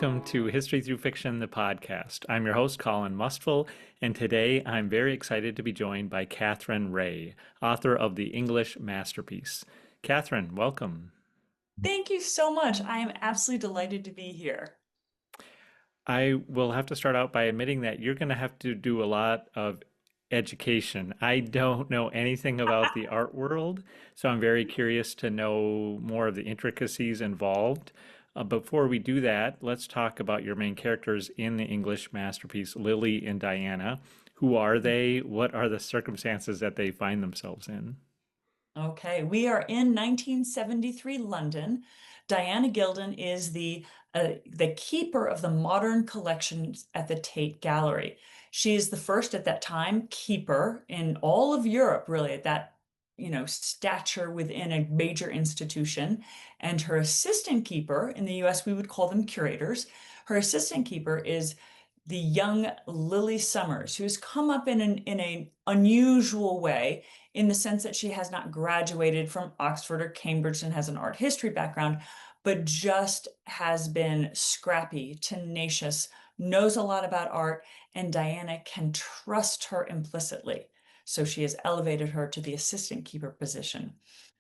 welcome to History Through Fiction, the podcast. I'm your host, Colin Mustful, and today I'm very excited to be joined by Katherine Reay, author of The English Masterpiece. Katherine, welcome. Thank you so much. I am absolutely delighted to be here. I will have to start out by admitting that you're going to have to do a lot of education. I don't know anything about the art world, so I'm very curious to know more of the intricacies involved. Before we do that, let's talk about your main characters in the English masterpiece, Lily and Diana. Who are they? What are the circumstances that they find themselves in? Okay, we are in 1973 London. Diana Gilden is the keeper of the modern collections at the Tate Gallery. She is the first at that time keeper in all of Europe, really, at that stature within a major institution. And her assistant keeper in the US, we would call them curators. Her assistant keeper is the young Lily Summers, who's come up in an unusual way, in the sense that she has not graduated from Oxford or Cambridge and has an art history background, but just has been scrappy, tenacious, knows a lot about art, and Diana can trust her implicitly. So she has elevated her to the assistant keeper position.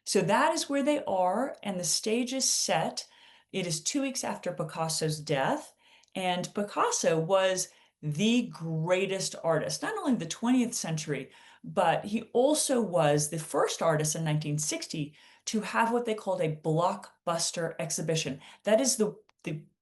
So that is where they are, and the stage is set. It is 2 weeks after Picasso's death, and Picasso was the greatest artist, not only the 20th century, but he also was the first artist in 1960 to have what they called a blockbuster exhibition. That is the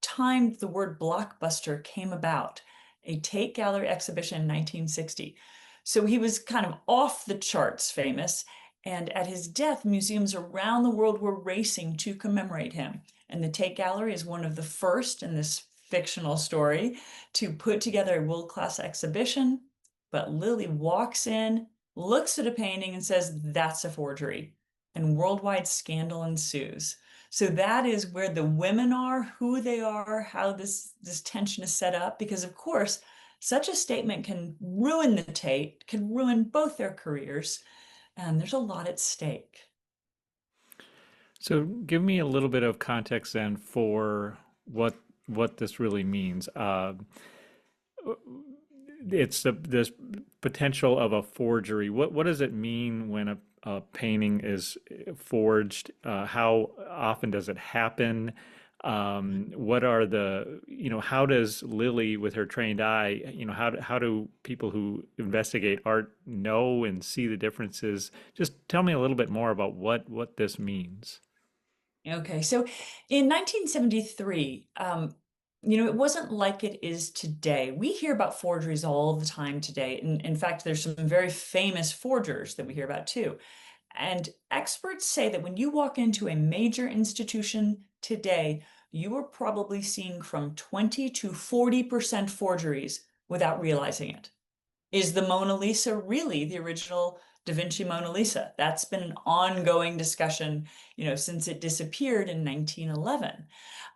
time the word blockbuster came about, a Tate Gallery exhibition in 1960. So he was kind of off the charts famous. And at his death, museums around the world were racing to commemorate him. And the Tate Gallery is one of the first in this fictional story to put together a world-class exhibition. But Lily walks in, looks at a painting, and says, "That's a forgery." And worldwide scandal ensues. So that is where the women are, who they are, how this tension is set up. Because, of course, such a statement can ruin the Tate, can ruin both their careers. And there's a lot at stake. So give me a little bit of context then for what this really means. It's this potential of a forgery. What does it mean when a painting is forged? How often does it happen? What are how does Lily, with her trained eye, how do people who investigate art know and see the differences? Just tell me a little bit more about what this means. Okay, so in 1973, it wasn't like it is today. We hear about forgeries all the time today. In fact, there's some very famous forgers that we hear about too. And experts say that when you walk into a major institution today, you are probably seeing from 20 to 40% forgeries without realizing it. Is the Mona Lisa really the original Da Vinci Mona Lisa? That's been an ongoing discussion, since it disappeared in 1911.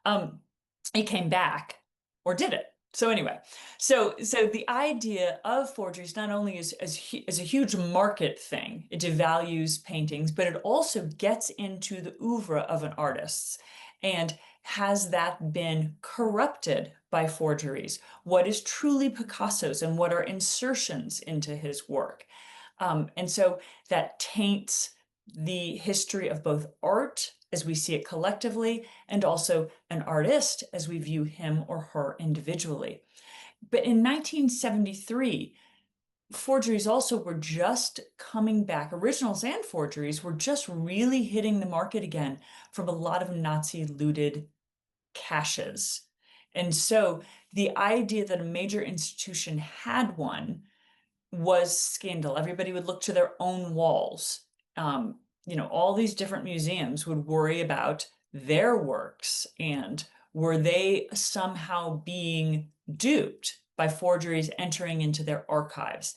Um, it came back, or did it? So anyway, so the idea of forgeries not only is a huge market thing, it devalues paintings, but it also gets into the oeuvre of an artist. And has that been corrupted by forgeries? What is truly Picasso's and what are insertions into his work? And so that taints the history of both art as we see it collectively, and also an artist as we view him or her individually. But in 1973, forgeries also were just coming back. Originals and forgeries were just really hitting the market again from a lot of Nazi looted caches. And so the idea that a major institution had one was scandal. Everybody would look to their own walls. All these different museums would worry about their works, and were they somehow being duped by forgeries entering into their archives?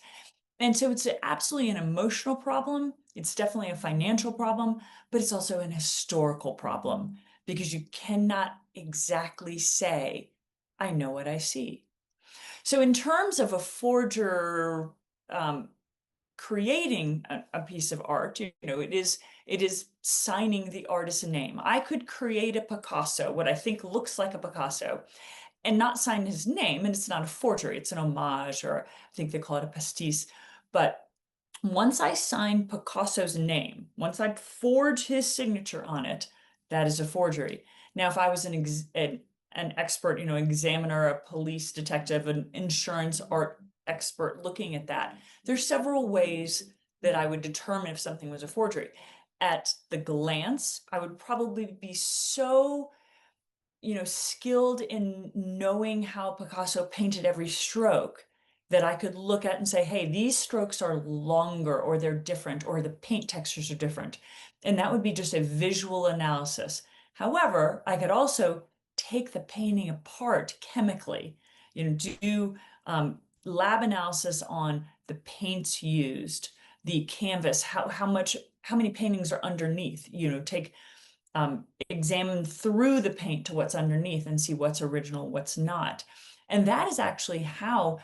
And so it's absolutely an emotional problem. It's definitely a financial problem, but it's also an historical problem, because you cannot exactly say, "I know what I see." So in terms of a forger um, creating a piece of art, it is signing the artist's name. I could create a Picasso, what I think looks like a Picasso, and not sign his name. And it's not a forgery, it's an homage, or I think they call it a pastiche. But once I sign Picasso's name, once I forge his signature on it, that is a forgery. Now, if I was an expert, examiner, a police detective, an insurance art expert looking at that, there's several ways that I would determine if something was a forgery. At the glance, I would probably be so skilled in knowing how Picasso painted every stroke that I could look at and say, hey, these strokes are longer, or they're different, or the paint textures are different. And that would be just a visual analysis. However, I could also take the painting apart chemically, do lab analysis on the paints used, the canvas, how many paintings are underneath, take examine through the paint to what's underneath and see what's original, what's not. And that is actually how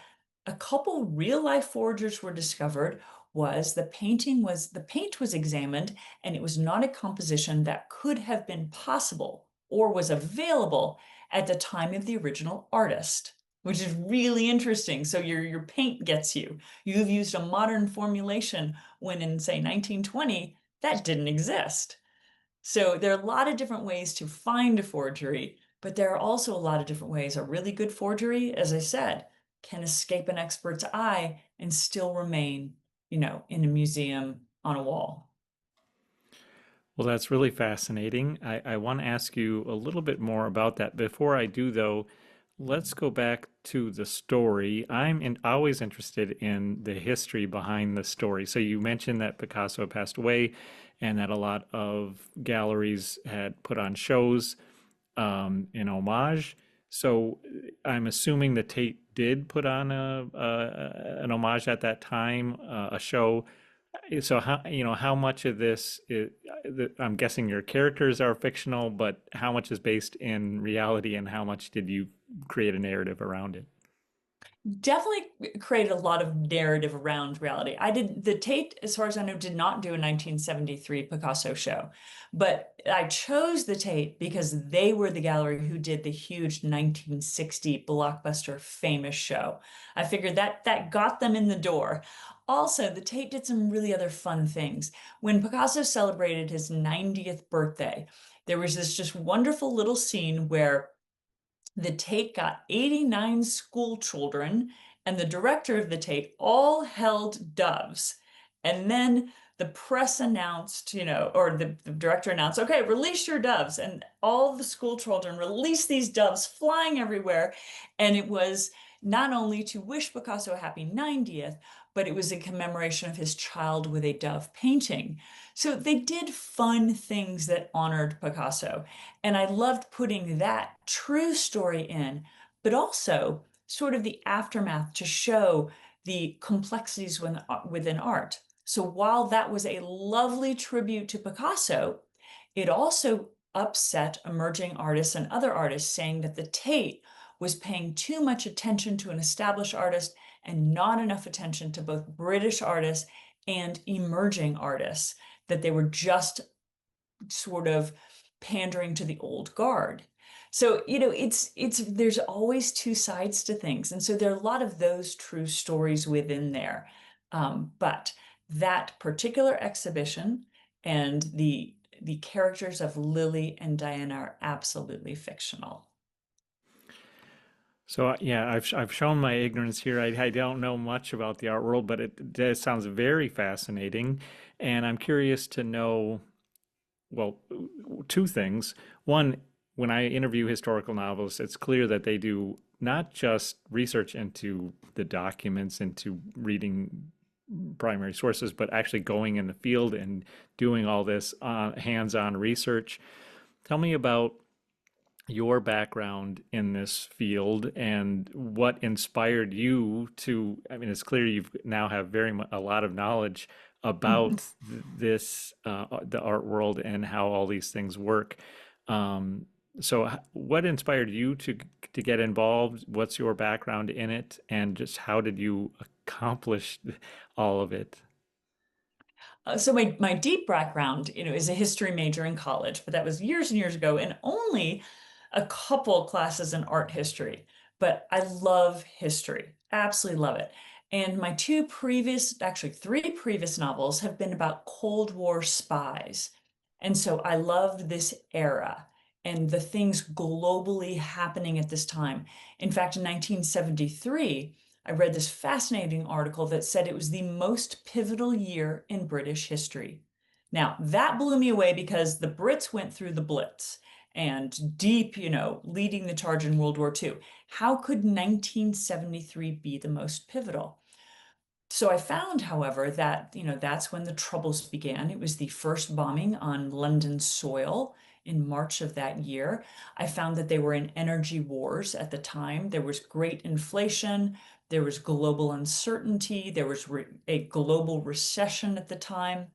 a couple real life forgers were discovered. Was the paint was examined, and it was not a composition that could have been possible or was available at the time of the original artist, which is really interesting. So your paint gets you. You've used a modern formulation when in, say, 1920, that didn't exist. So there are a lot of different ways to find a forgery, but there are also a lot of different ways. A really good forgery, as I said, can escape an expert's eye and still remain, in a museum on a wall. Well, that's really fascinating. I want to ask you a little bit more about that. Before I do, though, let's go back to the story. Always interested in the history behind the story. So you mentioned that Picasso passed away and that a lot of galleries had put on shows in homage. So I'm assuming the Tate did put on an homage at that time, a show. So how much of this I'm guessing your characters are fictional, but how much is based in reality and how much did you create a narrative around it? Definitely created a lot of narrative around reality. The Tate, as far as I know, did not do a 1973 Picasso show, but I chose the Tate because they were the gallery who did the huge 1960 blockbuster famous show. I figured that got them in the door. Also, the Tate did some really other fun things. When Picasso celebrated his 90th birthday, there was this just wonderful little scene where the Tate got 89 school children, and the director of the Tate all held doves. And then the press announced, or the director announced, okay, release your doves. And all the school children released these doves flying everywhere. And it was not only to wish Picasso a happy 90th, but it was in commemoration of his Child with a Dove painting. So they did fun things that honored Picasso. And I loved putting that true story in, but also sort of the aftermath to show the complexities within art. So while that was a lovely tribute to Picasso, it also upset emerging artists and other artists, saying that the Tate was paying too much attention to an established artist and not enough attention to both British artists and emerging artists, that they were just sort of pandering to the old guard. So, there's always two sides to things. And so there are a lot of those true stories within there. But that particular exhibition and the characters of Lily and Diana are absolutely fictional. So yeah, I've shown my ignorance here. I don't know much about the art world, but it does sounds very fascinating, and I'm curious to know, well, two things. One, when I interview historical novelists, it's clear that they do not just research into the documents, into reading primary sources, but actually going in the field and doing all this hands-on research. Tell me about your background in this field and what inspired you to, I mean, it's clear you've now have a lot of knowledge about this, the art world and how all these things work. What inspired you to get involved? What's your background in it? And just how did you accomplish all of it? So my deep background, is a history major in college, but that was years and years ago. And only a couple classes in art history, but I love history, absolutely love it. And my two previous, actually three previous novels have been about Cold War spies. And so I loved this era and the things globally happening at this time. In fact, in 1973, I read this fascinating article that said it was the most pivotal year in British history. Now, that blew me away because the Brits went through the Blitz and deep, leading the charge in World War II. How could 1973 be the most pivotal? So I found, however, that, that's when the troubles began. It was the first bombing on London soil in March of that year. I found that they were in energy wars at the time. There was great inflation. There was global uncertainty. There was a global recession at the time.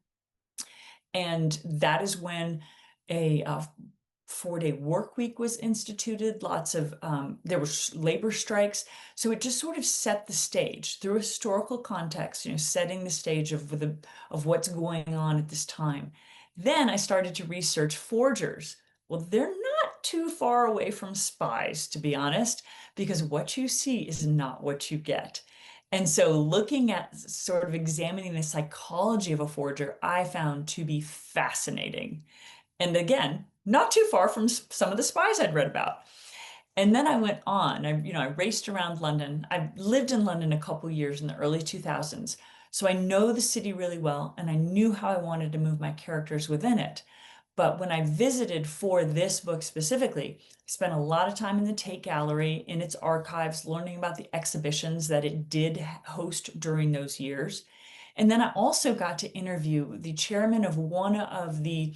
And that is when a 4-day work week was instituted. Lots of there were labor strikes, so it just sort of set the stage through a historical context, setting the stage of what's going on at this time. Then I started to research forgers. Well, they're not too far away from spies, to be honest, because what you see is not what you get. And so, looking at sort of examining the psychology of a forger, I found to be fascinating. And again, not too far from some of the spies I'd read about. And then I went on. I raced around London. I lived in London a couple years in the early 2000s. So I know the city really well, and I knew how I wanted to move my characters within it. But when I visited for this book specifically, I spent a lot of time in the Tate Gallery, in its archives, learning about the exhibitions that it did host during those years. And then I also got to interview the chairman of one of the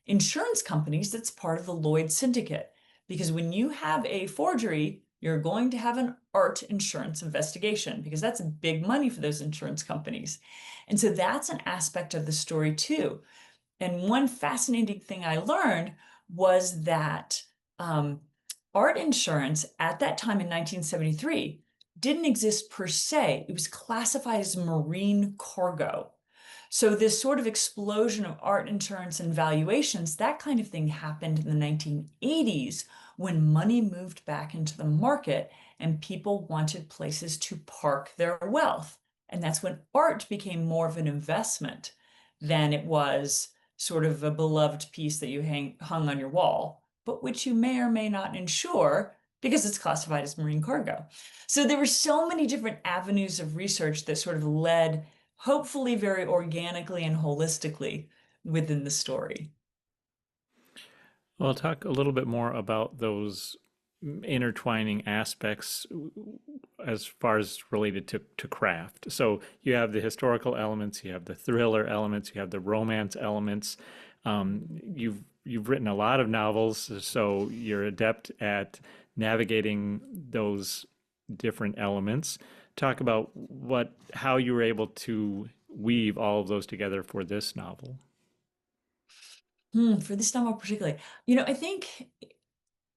insurance companies that's part of the Lloyd Syndicate. Because when you have a forgery, you're going to have an art insurance investigation because that's big money for those insurance companies. And so that's an aspect of the story too. And one fascinating thing I learned was that um, art insurance at that time in 1973 didn't exist per se. It was classified as marine cargo. So this sort of explosion of art insurance and valuations, that kind of thing happened in the 1980s when money moved back into the market and people wanted places to park their wealth. And that's when art became more of an investment than it was sort of a beloved piece that you hung on your wall, but which you may or may not insure because it's classified as marine cargo. So there were so many different avenues of research that sort of led, hopefully very organically and holistically, within the story. Well, talk a little bit more about those intertwining aspects as far as related to craft. So you have the historical elements, you have the thriller elements, you have the romance elements. You've written a lot of novels, so you're adept at navigating those different elements. Talk about how you were able to weave all of those together for this novel. For this novel particularly, I think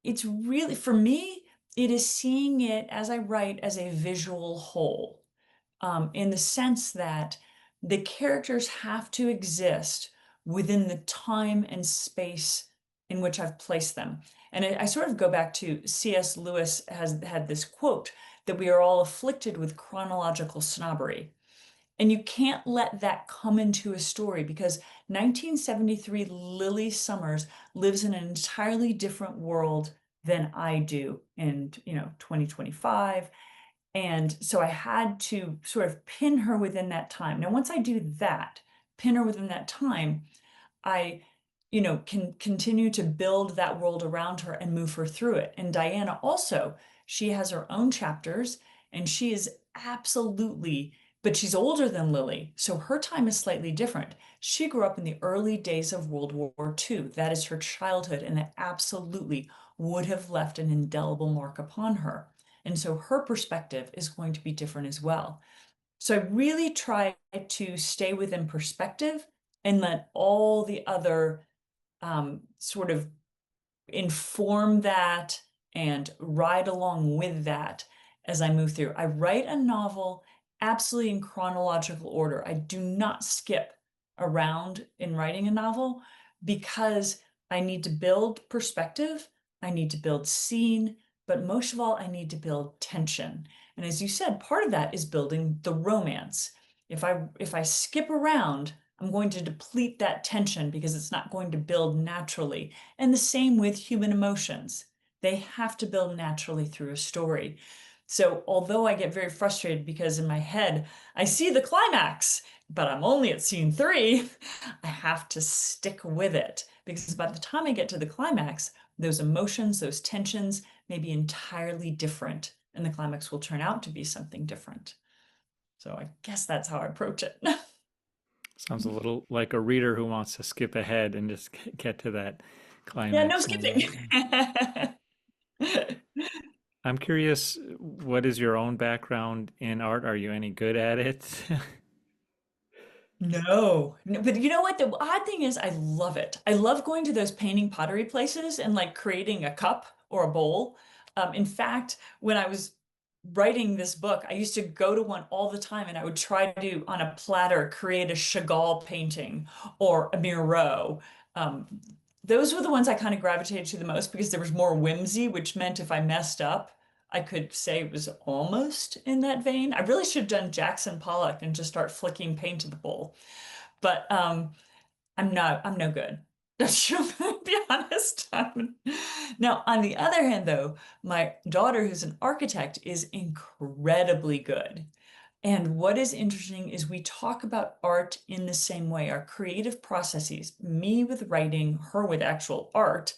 it's really, for me, it is seeing it as I write as a visual whole, in the sense that the characters have to exist within the time and space in which I've placed them. And I sort of go back to C.S. Lewis has had this quote that we are all afflicted with chronological snobbery. And you can't let that come into a story because 1973 Lily Summers lives in an entirely different world than I do in, 2025. And so I had to sort of pin her within that time. Now, once I do that, pin her within that time, I, can continue to build that world around her and move her through it. And Diana also, she has her own chapters and she is absolutely, but she's older than Lily. So her time is slightly different. She grew up in the early days of World War II. That is her childhood, and that absolutely would have left an indelible mark upon her. And so her perspective is going to be different as well. So I really try to stay within perspective and let all the other sort of inform that and ride along with that as I move through. I write a novel absolutely in chronological order. I do not skip around in writing a novel because I need to build perspective, I need to build scene, but most of all, I need to build tension. And as you said, part of that is building the romance. If I skip around, I'm going to deplete that tension because it's not going to build naturally. And the same with human emotions. They have to build naturally through a story. So although I get very frustrated because in my head I see the climax, but I'm only at scene three, I have to stick with it because by the time I get to the climax, those emotions, those tensions may be entirely different, and the climax will turn out to be something different. So I guess that's how I approach it. Sounds a little like a reader who wants to skip ahead and just get to that Yeah, no climax skipping. moment. I'm curious, what is your own background in art? Are you any good at it? No, no, but you know what? The odd thing is, I love it. I love going to those painting pottery places and like creating a cup or a bowl. In fact, when I was writing this book, I used to go to one all the time and I would try to, on a platter, create a Chagall painting or a Miro. Um, those were the ones I kind of gravitated to the most because there was more whimsy, which meant if I messed up, I could say it was almost in that vein. I really should have done Jackson Pollock and just start flicking paint to the bowl. But I'm no good. To be honest. Now, on the other hand, though, my daughter, who's an architect, is incredibly good. And what is interesting is we talk about art in the same way. Our creative processes, me with writing, her with actual art,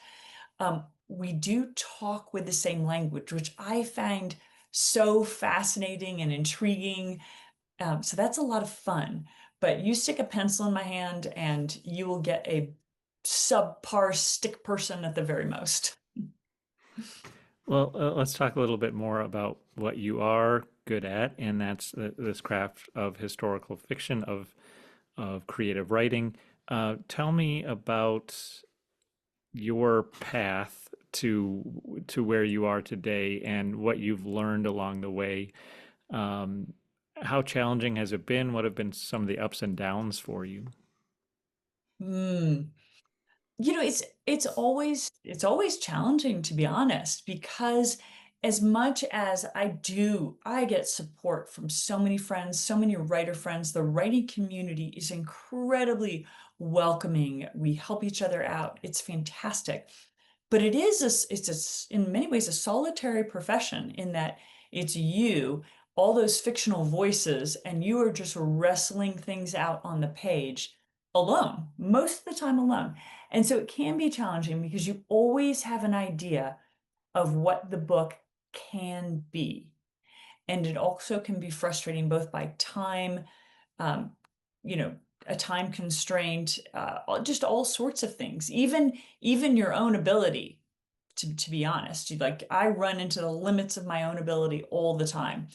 we do talk with the same language, which I find so fascinating and intriguing. So that's a lot of fun. But you stick a pencil in my hand and you will get a subpar stick person at the very most. Well, let's talk a little bit more about what you are good at, and that's this craft of historical fiction, of creative writing. Tell me about your path to where you are today and what you've learned along the way. Um, how challenging has it been? What have been some of the ups and downs for you? Hmm. You know, it's always challenging to be honest, because as much as I get support from so many friends, so many writer friends. The writing community is incredibly welcoming. We help each other out. It's fantastic. But in many ways a solitary profession in that it's you, all those fictional voices, and you are just wrestling things out on the page alone, most of the time alone. And so it can be challenging because you always have an idea of what the book can be. And it also can be frustrating both by time, um, you know, a time constraint, just all sorts of things, even your own ability. To be honest, like I run into the limits of my own ability all the time.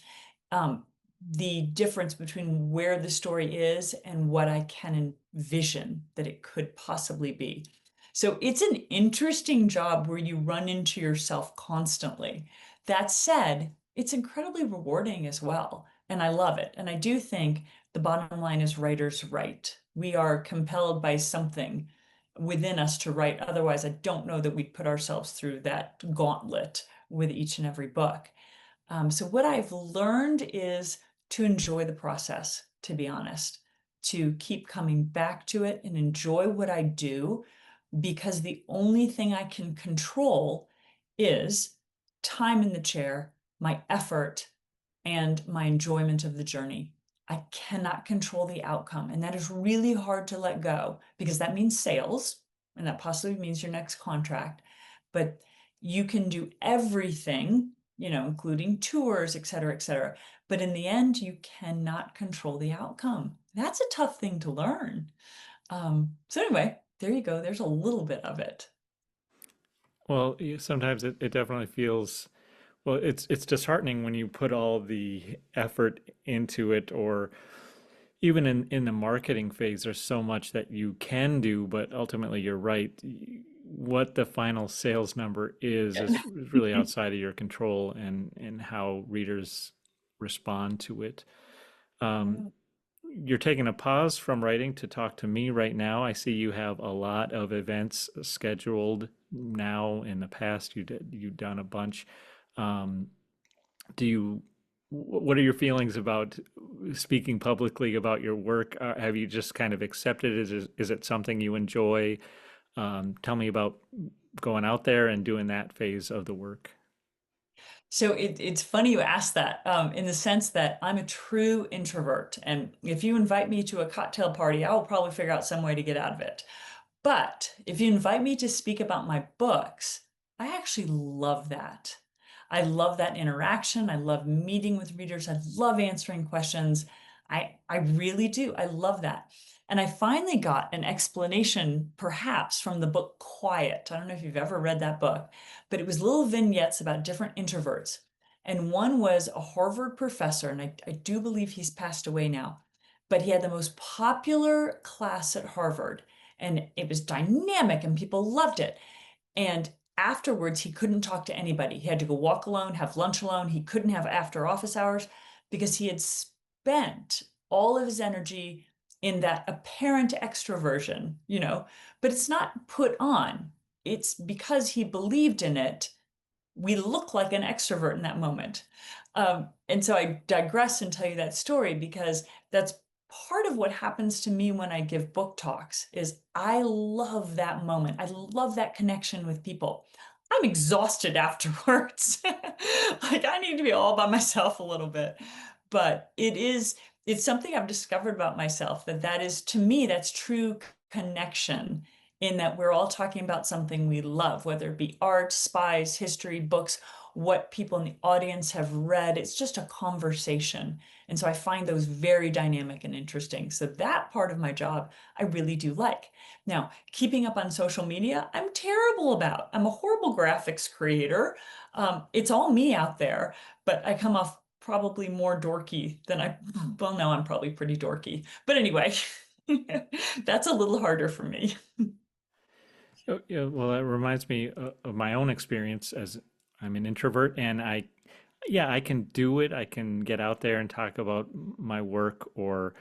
um, the difference between where the story is and what I can envision that it could possibly be. So it's an interesting job where you run into yourself constantly. That said, it's incredibly rewarding as well. And I love it. And I do think the bottom line is writers write. We are compelled by something within us to write. Otherwise, I don't know that we'd put ourselves through that gauntlet with each and every book. So what I've learned is to enjoy the process, to be honest, to keep coming back to it and enjoy what I do, because the only thing I can control is time in the chair, my effort, and my enjoyment of the journey. I cannot control the outcome, and that is really hard to let go because that means sales, and that possibly means your next contract. But you can do everything, including tours, et cetera, et cetera. But in the end, you cannot control the outcome. That's a tough thing to learn. So anyway, there you go. There's a little bit of it. Well, sometimes it definitely feels, well, it's disheartening when you put all the effort into it, or even in the marketing phase, there's so much that you can do, but ultimately you're right. What the final sales number is really outside of your control, and how readers respond to it. Um, Yeah. you're taking a pause from writing to talk to me right now. I see you have a lot of events scheduled now. In the past, you've done a bunch. Um, do you, what are your feelings about speaking publicly about your work? Have you just kind of accepted it? Is it something you enjoy? Tell me about going out there and doing that phase of the work. So it's funny you ask that, in the sense that I'm a true introvert. And if you invite me to a cocktail party, I will probably figure out some way to get out of it. But if you invite me to speak about my books, I actually love that. I love that interaction. I love meeting with readers. I love answering questions. I really do. I love that. And I finally got an explanation, perhaps, from the book Quiet. I don't know if you've ever read that book, but it was little vignettes about different introverts. And one was a Harvard professor, and I do believe he's passed away now, but he had the most popular class at Harvard, and it was dynamic and people loved it. And afterwards, he couldn't talk to anybody. He had to go walk alone, have lunch alone. He couldn't have after office hours because he had spent all of his energy in that apparent extroversion, but it's not put on. It's because he believed in it. We look like an extrovert in that moment. And so I digress and tell you that story because that's part of what happens to me when I give book talks is I love that moment. I love that connection with people. I'm exhausted afterwards. Like I need to be all by myself a little bit. But it's something I've discovered about myself that is to me that's true connection in that we're all talking about something we love, whether it be art, spies, history, books, what people in the audience have read. It's just a conversation. And so I find those very dynamic and interesting. So that part of my job, I really do like. Now, keeping up on social media, I'm terrible about. I'm a horrible graphics creator. It's all me out there, but I come off probably more dorky than well, no, I'm probably pretty dorky. But anyway, that's a little harder for me. Oh, yeah, well, that reminds me of my own experience as I'm an introvert, and yeah, I can do it. I can get out there and talk about my work or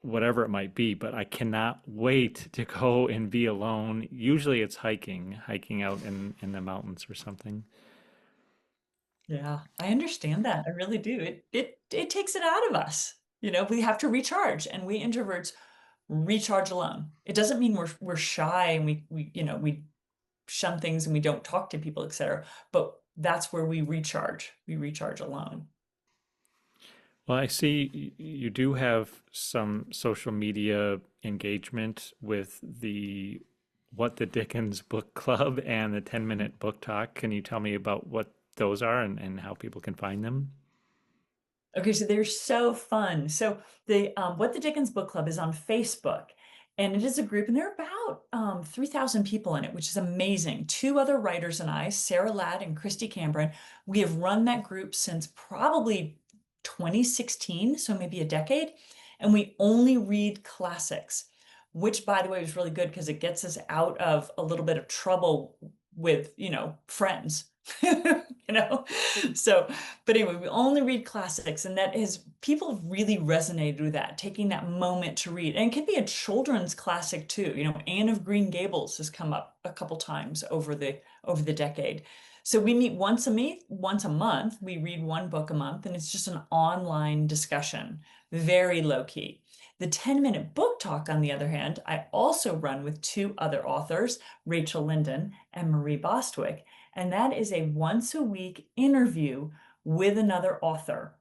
whatever it might be, but I cannot wait to go and be alone. Usually it's hiking out in the mountains or something. Yeah, I understand that. I really do. It takes it out of us. We have to recharge, and we introverts recharge alone. It doesn't mean we're shy and we shun things and we don't talk to people, etc. But that's where we recharge. We recharge alone. Well, I see you do have some social media engagement with the What the Dickens Book Club and the 10-minute book talk. Can you tell me about what those are and how people can find them? Okay, so they're so fun. So the What the Dickens Book Club is on Facebook, and it is a group, and there are about 3,000 people in it, which is amazing. Two other writers and I, Sarah Ladd and Christy Cambron, we have run that group since probably 2016, so maybe a decade, and we only read classics, which, by the way, is really good because it gets us out of a little bit of trouble with, friends. you know so but anyway, we only read classics, and that is people have really resonated with that, taking that moment to read. And it can be a children's classic too. Anne of Green Gables has come up a couple times over the decade. So we meet once a month. We read one book a month, and it's just an online discussion, very low key. The 10-minute book talk, on the other hand, I also run with two other authors, Rachel Linden and Marie Bostwick, and that is a once a week interview with another author.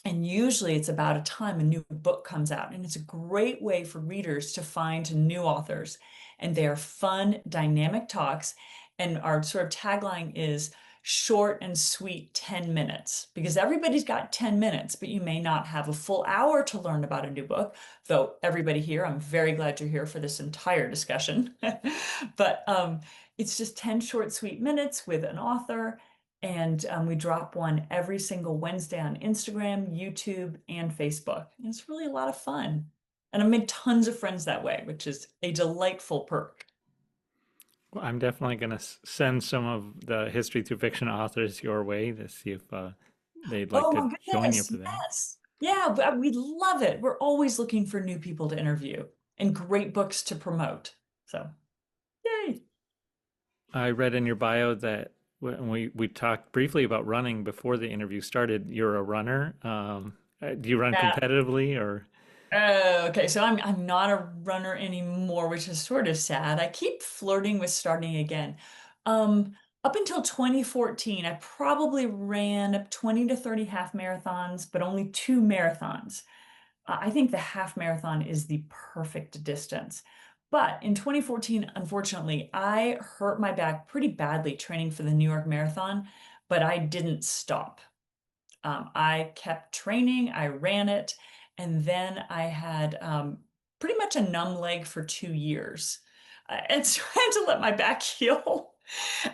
And usually it's about a time a new book comes out. And it's a great way for readers to find new authors. And they are fun, dynamic talks. And our sort of tagline is short and sweet 10 minutes, because everybody's got 10 minutes, but you may not have a full hour to learn about a new book. Though everybody here, I'm very glad you're here for this entire discussion. But it's just 10 short, sweet minutes with an author. And we drop one every single Wednesday on Instagram, YouTube, and Facebook. And it's really a lot of fun. And I've made tons of friends that way, which is a delightful perk. Well, I'm definitely going to send some of the history through fiction authors your way to see if they'd like Oh to my join you goodness, for that. yes. Yeah, but we love it. We're always looking for new people to interview and great books to promote. So, yay. I read in your bio that when we talked briefly about running before the interview started, you're a runner. Do you run Yeah. competitively or? Okay, so I'm not a runner anymore, which is sort of sad. I keep flirting with starting again. Up until 2014, I probably ran up 20 to 30 half marathons, but only two marathons. I think the half marathon is the perfect distance. But in 2014, unfortunately, I hurt my back pretty badly training for the New York Marathon, but I didn't stop. I kept training, I ran it, and then I had pretty much a numb leg for 2 years. And so I had to let my back heal.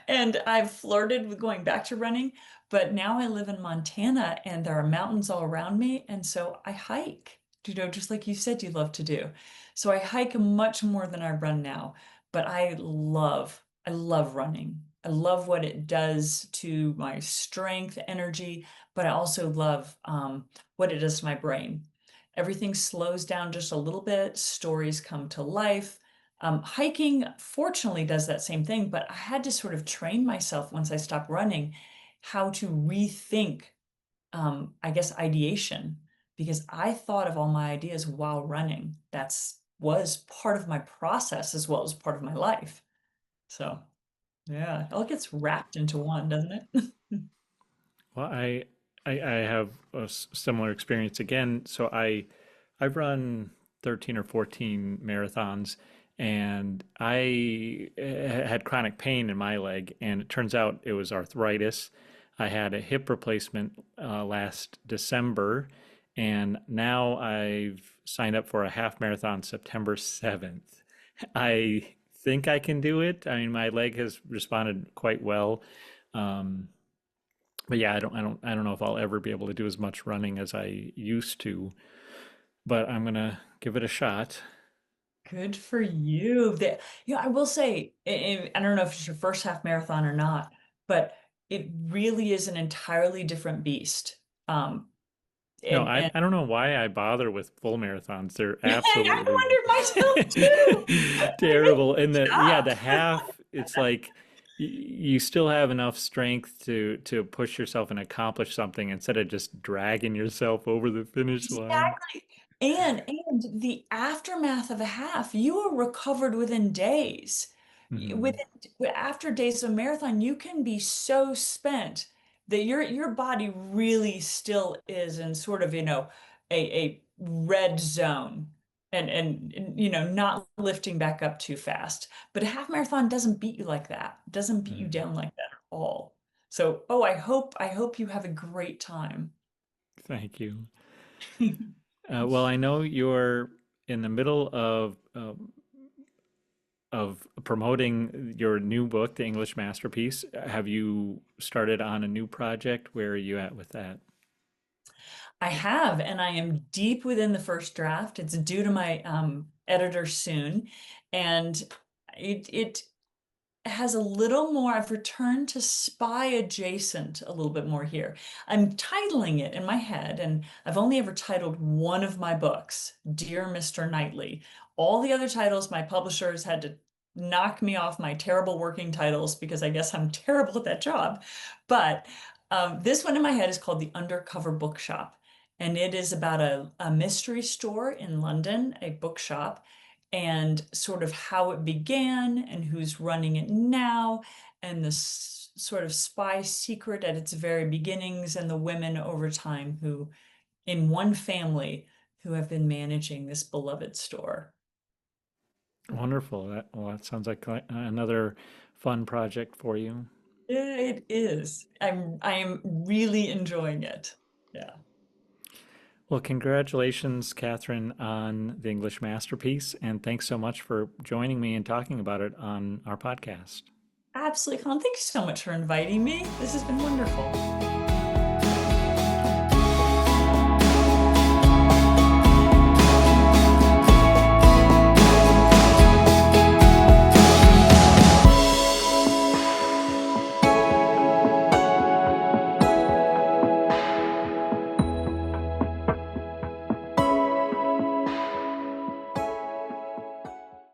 And I've flirted with going back to running, but now I live in Montana and there are mountains all around me. And so I hike, just like you said you love to do. So I hike much more than I run now, but I love running. I love what it does to my strength, energy, but I also love what it does to my brain. Everything slows down just a little bit, stories come to life. Hiking, fortunately, does that same thing, but I had to sort of train myself once I stopped running how to rethink, I guess, ideation, because I thought of all my ideas while running. That's was part of my process as well as part of my life. So, yeah, it all gets wrapped into one, doesn't it? Well, I have a similar experience again. So I've run 13 or 14 marathons, and I had chronic pain in my leg, and it turns out it was arthritis. I had a hip replacement last December, and now I've signed up for a half marathon September 7th. I think I can do it. I mean, my leg has responded quite well. Um, but yeah, I don't know if I'll ever be able to do as much running as I used to, but I'm gonna give it a shot. Good for you. I will say, I don't know if it's your first half marathon or not, but it really is an entirely different beast. Um, No, and I don't know why I bother with full marathons. They're I absolutely wondered myself too. I mean, terrible. And the yeah, tough. the half, it's like you still have enough strength to push yourself and accomplish something instead of just dragging yourself over the finish line. Exactly. And the aftermath of a half, you are recovered within days. Mhm. Within after days of a marathon, you can be so spent that your body really still is in sort of, a red zone and not lifting back up too fast. But a half marathon doesn't beat you like that. It doesn't beat you Mhm. down like that at all. So, oh, I hope you have a great time. Thank you. Well, I know you're in the middle of promoting your new book, The English Masterpiece. Have you started on a new project? Where are you at with that? I have, and I am deep within the first draft. It's due to my editor soon, and it has a little more. I've returned to spy adjacent a little bit more here. I'm titling it in my head, and I've only ever titled one of my books, Dear Mr. Knightley. All the other titles, my publishers had to knock me off my terrible working titles because I guess I'm terrible at that job. But this one in my head is called The Undercover Bookshop. And it is about a mystery store in London, a bookshop, and sort of how it began and who's running it now, and the sort of spy secret at its very beginnings, and the women over time who, in one family, who have been managing this beloved store. Wonderful. That sounds like another fun project for you. Yeah, it is. I am really enjoying it. Yeah. Well, congratulations, Catherine, on The English Masterpiece, and thanks so much for joining me and talking about it on our podcast. Absolutely, Colin. Thank you so much for inviting me. This has been wonderful.